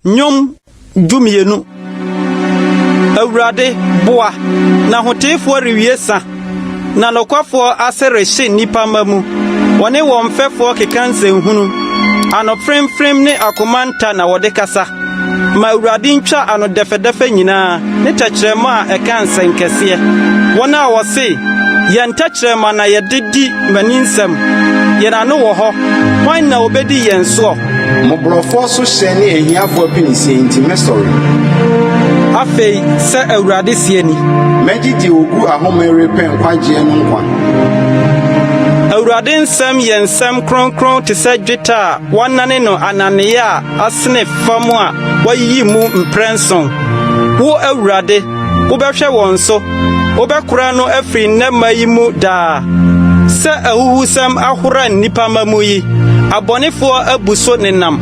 Nyom Jumienu Awurade boa na hoteefo rewiesa na lokwafo asereshi nipa mamu wone wo mfefo kekanse nhunu anofremfrem ne akomanta na wode kasa ma Awurade ntwa anodefedefe nyina ne takyerema a ekanse nkese wona wose yen takyerema na yededi maninsem yena no wo ho wan na obedi yen so Mobrofo so hyene ehiafo apinisi enti mesori afei se Awurade sieni megidi ogu ahomere pen kwaje no nkwa Awurade nsem yensem kronkron te se dweta wanane no anane ya asne famu a wayi mu mprenson wo Awurade wo behwe won so wo bekura no afri nnama yi mu da se ahuhusam ahora nipa mamu yi abonefo abuso nenam